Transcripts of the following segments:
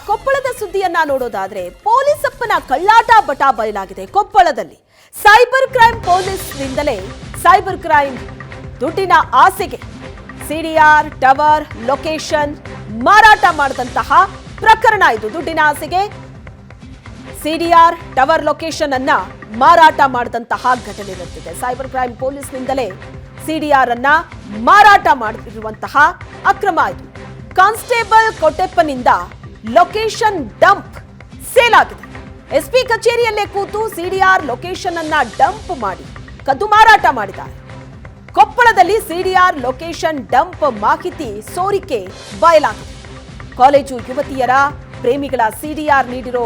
ಕೊಪ್ಪಳದ ಸುದ್ದಿಯನ್ನ ನೋಡೋದಾದ್ರೆ ಪೊಲೀಸಪ್ಪನ ಕಳ್ಳಾಟ ಬಟ ಬಯಲಾಗಿದೆ. ಕೊಪ್ಪಳದಲ್ಲಿ ಸೈಬರ್ ಕ್ರೈಮ್ ಪೊಲೀಸ್ನಿಂದಲೇ ಸೈಬರ್ ಕ್ರೈಮ್ ದುಡ್ಡಿನ ಆಸೆಗೆ ಸಿಡಿಆರ್ ಟವರ್ ಲೊಕೇಶನ್ ಮಾರಾಟ ಮಾಡಿದಂತಹ ಪ್ರಕರಣ ಇದು. ದುಡ್ಡಿನ ಆಸೆಗೆ ಸಿಡಿಆರ್ ಟವರ್ ಲೊಕೇಶನ್ ಅನ್ನ ಮಾರಾಟ ಮಾಡಿದಂತಹ ಘಟನೆ ನಡೆದಿದೆ. ಸೈಬರ್ ಕ್ರೈಮ್ ಪೊಲೀಸ್ನಿಂದಲೇ ಸಿಡಿಆರ್ ಅನ್ನ ಮಾರಾಟ ಮಾಡಿರುವಂತಹ ಅಕ್ರಮ ಇದು. ಕಾನ್ಸ್ಟೇಬಲ್ ಕೊಟ್ಟೆಪ್ಪನಿಂದ ಲೊಕೇಶನ್ ಡಂಪ್ ಸೇಲ್ ಆಗಿದೆ. ಎಸ್ಪಿ ಕಚೇರಿಯಲ್ಲೇ ಕೂತು ಸಿಡಿಆರ್ ಲೊಕೇಶನ್ ಅನ್ನ ಡಂಪ್ ಮಾಡಿ ಕದ್ದು ಮಾರಾಟ ಮಾಡಿದ್ದಾರೆ. ಕೊಪ್ಪಳದಲ್ಲಿ ಸಿಡಿಆರ್ ಲೊಕೇಶನ್ ಡಂಪ್ ಮಾಹಿತಿ ಸೋರಿಕೆ ಬಯಲಾಗಿದೆ. ಕಾಲೇಜು ಯುವತಿಯರ ಪ್ರೇಮಿಗಳ ಸಿಡಿಆರ್ ನೀಡಿರೋ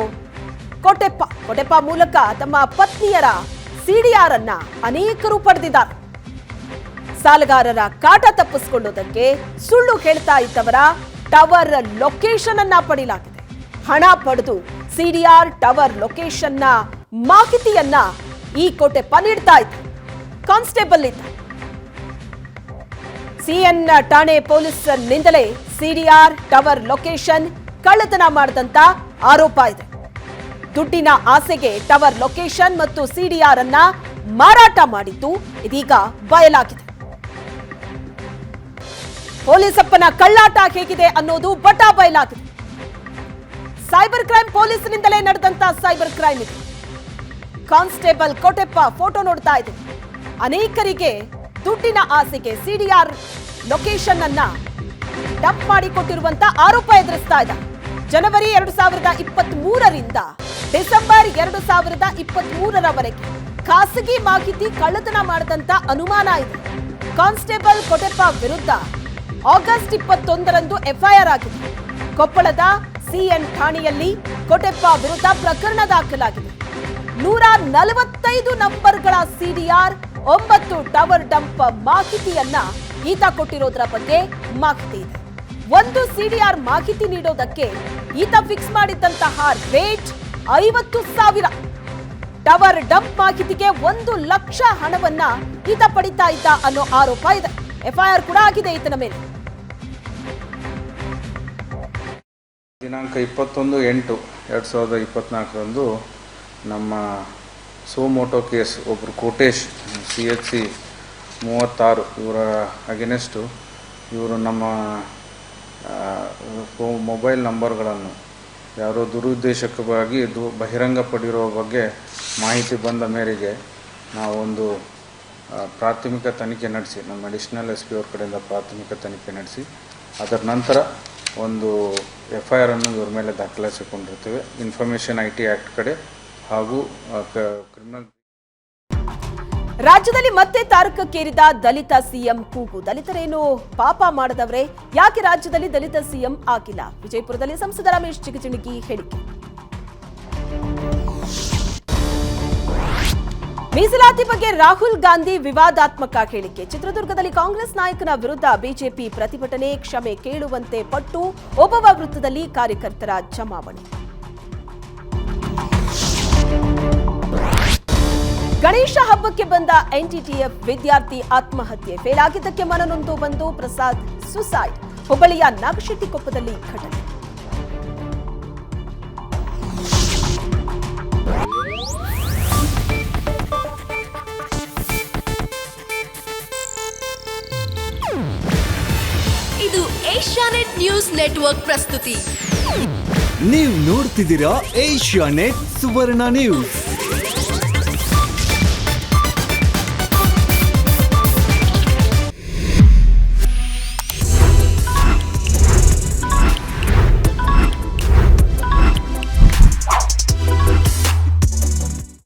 ಕೊಟ್ಟೆಪ್ಪ ಮೂಲಕ ತಮ್ಮ ಪತ್ನಿಯರ ಸಿಡಿಆರ್ ಅನ್ನ ಅನೇಕರು ಪಡೆದಿದ್ದಾರೆ. ಸಾಲಗಾರರ ಕಾಟ ತಪ್ಪಿಸಿಕೊಳ್ಳುವುದಕ್ಕೆ ಸುಳ್ಳು ಹೇಳ್ತಾ ಇದ್ದವರ ಟವರ್ ಲೊಕೇಶನ್ ಅನ್ನ ಪಡೆಯಲಾಗಿದೆ. ಹಣ ಪಡೆದು ಸಿಡಿಆರ್ ಟವರ್ ಲೊಕೇಶನ್ ನ ಮಾಹಿತಿಯನ್ನ ಈ ಕೊಟ್ಟೆಪ್ಪ ನೀಡ್ತಾ ಇದ್ದ. ಕಾನ್ಸ್ಟೇಬಲ್ ಇದ್ದ. ಸಿಎನ್ ಠಾಣೆ ಪೊಲೀಸರಿಂದಲೇ ಸಿಡಿಆರ್ ಟವರ್ ಲೊಕೇಶನ್ ಕಳ್ಳತನ ಮಾಡಿದಂತ ಆರೋಪ ಇದೆ. ದುಡ್ಡಿನ ಆಸೆಗೆ ಟವರ್ ಲೊಕೇಶನ್ ಮತ್ತು ಸಿಡಿಆರ್ ಅನ್ನ ಮಾರಾಟ ಮಾಡಿದ್ದು ಇದೀಗ ಬಯಲಾಗಿದೆ. ಪೊಲೀಸಪ್ಪನ ಕಳ್ಳಾಟ ಹೇಗಿದೆ ಅನ್ನೋದು ಬಟ ಬಯಲಾಗಿದೆ. ಸೈಬರ್ ಕ್ರೈಮ್ ಪೊಲೀಸರಿಂದಲೇ ನಡೆದಂತ ಸೈಬರ್ ಕ್ರೈಮ್ ಇದೆ. ಕಾನ್ಸ್ಟೇಬಲ್ ಕೊಟ್ಟೆಪ್ಪ ಫೋಟೋ ನೋಡ್ತಾ ಇದೆ. ಅನೇಕರಿಗೆ ದುಡ್ಡಿನ ಆಸೆಗೆ ಸಿಡಿಆರ್ ಲೊಕೇಶನ್ ಅನ್ನ ಡಂಪ್ ಮಾಡಿಕೊಟ್ಟಿರುವಂತ ಆರೋಪ ಎದುರಿಸ್ತಾ ಇದ್ದ. ಜನವರಿ 2023ರಿಂದ ಡಿಸೆಂಬರ್ 2023ರವರೆಗೆ ಖಾಸಗಿ ಮಾಹಿತಿ ಕಳ್ಳತನ ಮಾಡಿದಂತ ಅನುಮಾನ ಇದೆ. ಕಾನ್ಸ್ಟೇಬಲ್ ಕೊಟ್ಟೆಪ್ಪ ವಿರುದ್ಧ ಆಗಸ್ಟ್ 21ರಂದು ಎಫ್ಐಆರ್ ಆಗಿದೆ. ಕೊಪ್ಪಳದ ಸಿಎನ್ ಠಾಣೆಯಲ್ಲಿ ಕೊಟ್ಟೆಪ್ಪ ವಿರುದ್ಧ ಪ್ರಕರಣ ದಾಖಲಾಗಿದೆ. 145 ನಂಬರ್ಗಳ ಸಿಡಿಆರ್ 9 ಟವರ್ ಡಂಪ್ ಮಾಹಿತಿಯನ್ನ ಈತ ಕೊಟ್ಟಿರೋದ್ರ ಬಗ್ಗೆ ಮಾಹಿತಿ ಇದೆ. ಒಂದು ಸಿಡಿಆರ್ ಮಾಹಿತಿ ನೀಡೋದಕ್ಕೆ ಈತ ಫಿಕ್ಸ್ ಮಾಡಿದ್ದಂತಹ ರೇಟ್ 50,000. ಟವರ್ ಡಂಪ್ ಮಾಹಿತಿಗೆ 1 ಲಕ್ಷ ಹಣವನ್ನ ಈತ ಪಡಿತಾ ಇದ್ದ ಅನ್ನೋ ಆರೋಪ ಇದೆ. ಎಫ್ಐಆರ್ ಕೂಡ ಆಗಿದೆ ಈತನ ಮೇಲೆ. ದಿನಾಂಕ 21/8/2024ರಂದು ನಮ್ಮ ಸೋಮೋಟೋ ಕೇಸ್ ಒಬ್ಬರು ಕೋಟೇಶ್ CHC 36 ಇವರ ಅಗೇನೆಸ್ಟು ಇವರು ನಮ್ಮ ಮೊಬೈಲ್ ನಂಬರ್ಗಳನ್ನು ಯಾರೋ ದುರುದ್ದೇಶಕವಾಗಿ ಬಹಿರಂಗ ಪಡಿರೋ ಬಗ್ಗೆ ಮಾಹಿತಿ ಬಂದ ಮೇರೆಗೆ ನಾವೊಂದು ಪ್ರಾಥಮಿಕ ತನಿಖೆ ನಡೆಸಿ ನಮ್ಮ ಅಡಿಷನಲ್ SP ಅವ್ರ ಕಡೆಯಿಂದ ಪ್ರಾಥಮಿಕ ತನಿಖೆ ನಡೆಸಿ ಅದರ ನಂತರ ಒಂದು FIR ಅನ್ನು ಇವ್ರ ಮೇಲೆ ದಾಖಲಿಸಿಕೊಂಡಿರ್ತೇವೆ. ಇನ್ಫಾರ್ಮೇಷನ್ IT ಆ್ಯಕ್ಟ್ ಕಡೆ ಹಾಗೂ ಕ್ರಿಮಿನಲ್. ರಾಜ್ಯದಲ್ಲಿ ಮತ್ತೆ ತಾರಕಕ್ಕೇರಿದ ದಲಿತ ಸಿಎಂ ಕೂಗು. ದಲಿತರೇನು ಪಾಪ ಮಾಡದವ್ರೆ, ಯಾಕೆ ರಾಜ್ಯದಲ್ಲಿ ದಲಿತ ಸಿಎಂ ಆಗಿಲ್ಲ? ವಿಜಯಪುರದಲ್ಲಿ ಸಂಸದ ರಮೇಶ್ ಜಿಗಜಿಣಗಿ ಹೇಳಿಕೆ. ಮೀಸಲಾತಿ ಬಗ್ಗೆ ರಾಹುಲ್ ಗಾಂಧಿ ವಿವಾದಾತ್ಮಕ ಹೇಳಿಕೆ. ಚಿತ್ರದುರ್ಗದಲ್ಲಿ ಕಾಂಗ್ರೆಸ್ ನಾಯಕನ ವಿರುದ್ಧ ಬಿಜೆಪಿ ಪ್ರತಿಭಟನೆ. ಕ್ಷಮೆ ಕೇಳುವಂತೆ ಪಟ್ಟು ಓಬವ್ವ ವೃತ್ತದಲ್ಲಿ ಕಾರ್ಯಕರ್ತರ ಜಮಾವಣೆ. ಗಣೇಶ ಹಬ್ಬಕ್ಕೆ ಬಂದ NTTF ವಿದ್ಯಾರ್ಥಿ ಆತ್ಮಹತ್ಯೆ. ಫೇಲ್ ಆಗಿದ್ದಕ್ಕೆ ಮನನೊಂದು ಬಂದು ಪ್ರಸಾದ್ ಸುಸೈಡ್. ಹುಬ್ಬಳ್ಳಿಯ ನಾಗಶೆಟ್ಟಿಕೊಪ್ಪದಲ್ಲಿ ಘಟನೆ. ಇದು ಏಷ್ಯಾನೆಟ್ ನ್ಯೂಸ್ ನೆಟ್ವರ್ಕ್ ಪ್ರಸ್ತುತಿ. ನೀವು ನೋಡ್ತಿದ್ದೀರಾ ಏಷ್ಯಾನೆಟ್ ಸುವರ್ಣ ನ್ಯೂಸ್.